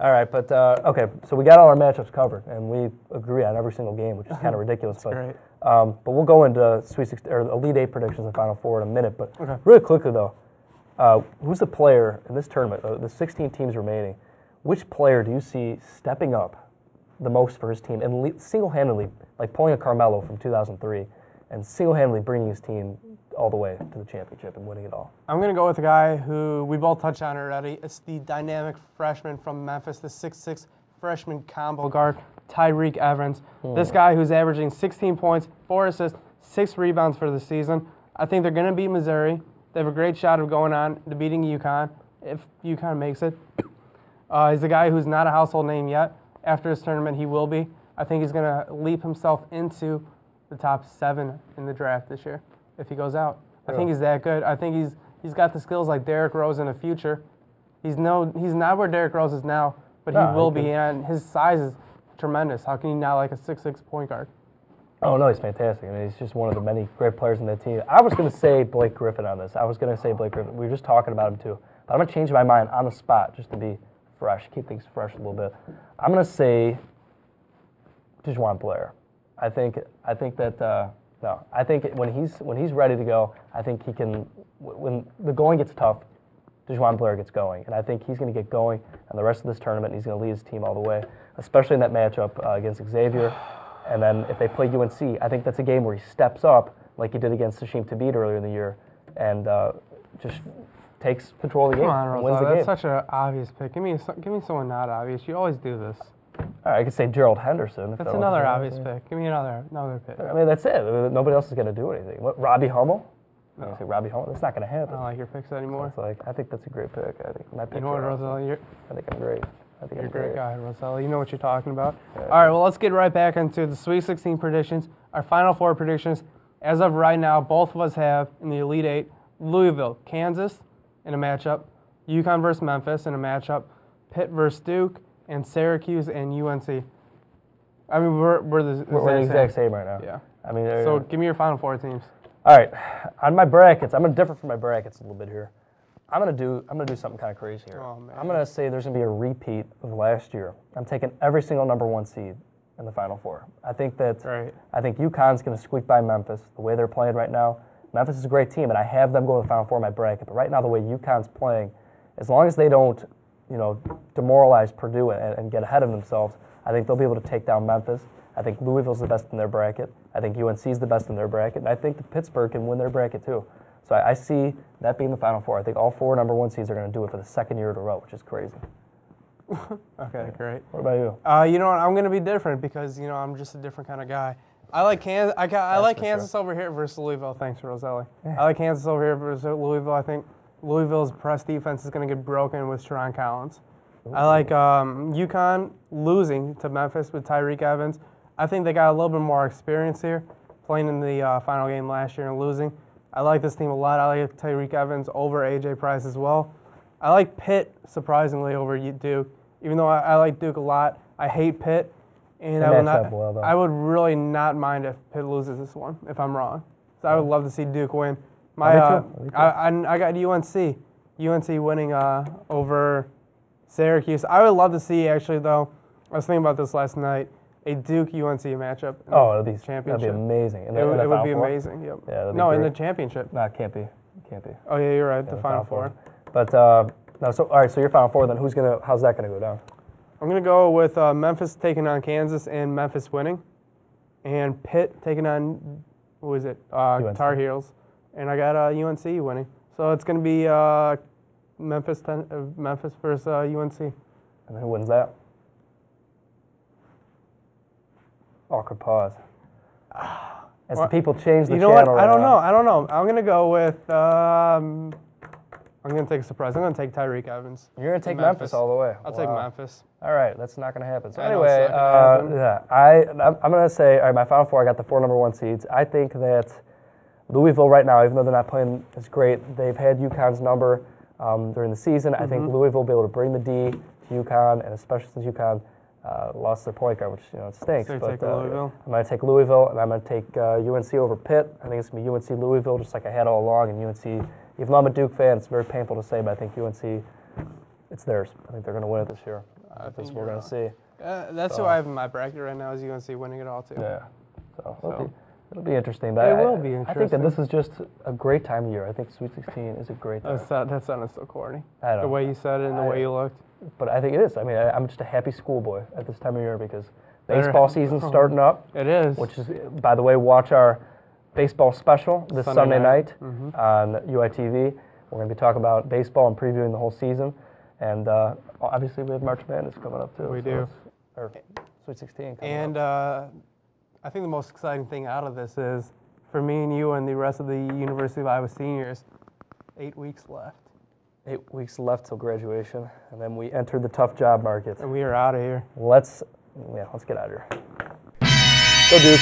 All right, but okay, so we got all our matchups covered, and we agree on every single game, which is kind of ridiculous. That's great. But we'll go into Sweet 16 or Elite Eight predictions and Final Four in a minute. But really quickly though, who's the player in this tournament? The 16 teams remaining. Which player do you see stepping up the most for his team and single-handedly, like pulling a Carmelo from 2003, and single-handedly bringing his team all the way to the championship and winning it all? I'm going to go with a guy who we both touched on already. It's the dynamic freshman from Memphis, the 6'6" freshman combo guard, Tyreke Evans. This guy who's averaging 16 points, 4 assists, 6 rebounds for the season. I think they're going to beat Missouri. They have a great shot of going on to beating UConn if UConn makes it. He's a guy who's not a household name yet. After this tournament, he will be. I think he's going to leap himself into the top 7 in the draft this year if he goes out. I think he's that good. I think he's got the skills like Derrick Rose in the future. He's not where Derrick Rose is now, but he will be, and his size is tremendous. How can he not like a 6'6" point guard? Oh, no, he's fantastic. I mean, he's just one of the many great players in that team. I was going to say Blake Griffin on this. We were just talking about him too. But I'm going to change my mind on the spot just to be fresh, keep things fresh a little bit. I'm going to say DeJuan Blair. I think when he's ready to go, I think he can. When the going gets tough, DeJuan Blair gets going, and I think he's going to get going in the rest of this tournament. And he's going to lead his team all the way, especially in that matchup against Xavier. And then if they play UNC, I think that's a game where he steps up like he did against Hashim Thabit earlier in the year, and just takes control of the game and wins the game. That's such an obvious pick. Give me someone not obvious. You always do this. All right, I could say Gerald Henderson. That's another obvious pick. Give me another pick. I mean, that's it. Nobody else is going to do anything. What, Robbie Hummel? No. I say Robbie Hummel. That's not going to happen. I don't like your picks anymore. So I think that's a great pick. I think my pick. You know what, Rosella? I think I'm great. You're a great guy, Rosella. You know what you're talking about. Yeah. All right, well, let's get right back into the Sweet 16 predictions. Our Final Four predictions. As of right now, both of us have in the Elite Eight Louisville, Kansas in a matchup, UConn versus Memphis in a matchup, Pitt versus Duke, and Syracuse and UNC. I mean, we're the exact same right now. Yeah. I mean, so give me your Final Four teams. All right, on my brackets, I'm gonna differ from my brackets a little bit here. I'm gonna do something kind of crazy here. Oh, man. I'm gonna say there's gonna be a repeat of last year. I'm taking every single #1 seed in the Final Four. I think UConn's gonna squeak by Memphis the way they're playing right now. Memphis is a great team, and I have them going to the Final Four in my bracket. But right now, the way UConn's playing, as long as they don't, demoralize Purdue and get ahead of themselves, I think they'll be able to take down Memphis. I think Louisville's the best in their bracket. I think UNC's the best in their bracket, and I think that Pittsburgh can win their bracket too. So I see that being the Final Four. I think all 4 #1 seeds are going to do it for the second year in a row, which is crazy. Okay, great. What about you? You know what? I'm going to be different because I'm just a different kind of guy. I like Kansas. I like Kansas over here versus Louisville. Thanks, Roselli. Yeah. I like Kansas over here versus Louisville. I think Louisville's press defense is going to get broken with Sharon Collins. Ooh. I like UConn losing to Memphis with Tyreke Evans. I think they got a little bit more experience here, playing in the final game last year and losing. I like this team a lot. I like Tyreke Evans over A.J. Price as well. I like Pitt, surprisingly, over Duke. Even though I like Duke a lot, I hate Pitt. And I would really not mind if Pitt loses this one, if I'm wrong. So I would love to see Duke win. I got UNC winning over Syracuse. I would love to see, actually, though, I was thinking about this last night, a Duke-UNC matchup in the championship. That'd be amazing. It would be amazing, yep. Yeah, no, in the championship. No, it can't be. Oh, yeah, you're right, the Final Four. But, all right, so your Final Four, then how's that going to go down? I'm going to go with Memphis taking on Kansas and Memphis winning, and Pitt taking on, Tar Heels, and I got UNC winning. So it's going to be Memphis versus UNC. And then who wins that? Awkward pause. As the people change the channel. You know what? I don't know. I'm going to go with, I'm going to take a surprise. I'm going to take Tyreke Evans. You're going to take Memphis all the way. I'll take Memphis. All right, that's not going to happen. So anyway, I'm going to say, all right, my Final Four, I got the 4 #1 seeds. I think that Louisville right now, even though they're not playing as great, they've had UConn's number during the season. Mm-hmm. I think Louisville will be able to bring the D to UConn, and especially since UConn lost their point guard, which it stinks. So but take Louisville? I'm going to take Louisville, and I'm going to take UNC over Pitt. I think it's going to be UNC Louisville, just like I had all along. And UNC, even though I'm a Duke fan, it's very painful to say, but I think UNC, it's theirs. I think they're going to win it this year. That's what we're going to see. That's who I have in my bracket right now, is UNC winning it all, too. Yeah. So it'll be interesting. But it will be interesting. I think that this is just a great time of year. I think Sweet 16 is a great time. That sounded so corny. I know. The way you said it and the way you looked. But I think it is. I mean, I'm just a happy schoolboy at this time of year because baseball season's starting up. It is. Which is, by the way, watch our baseball special this Sunday night on UITV. We're going to be talking about baseball and previewing the whole season. And obviously, we have March Madness coming up, too. We do. Or Sweet 16 coming up. And I think the most exciting thing out of this is, for me and you and the rest of the University of Iowa seniors, 8 weeks left. 8 weeks left till graduation, and then we enter the tough job market. And we are out of here. Let's get out of here. Go Duke.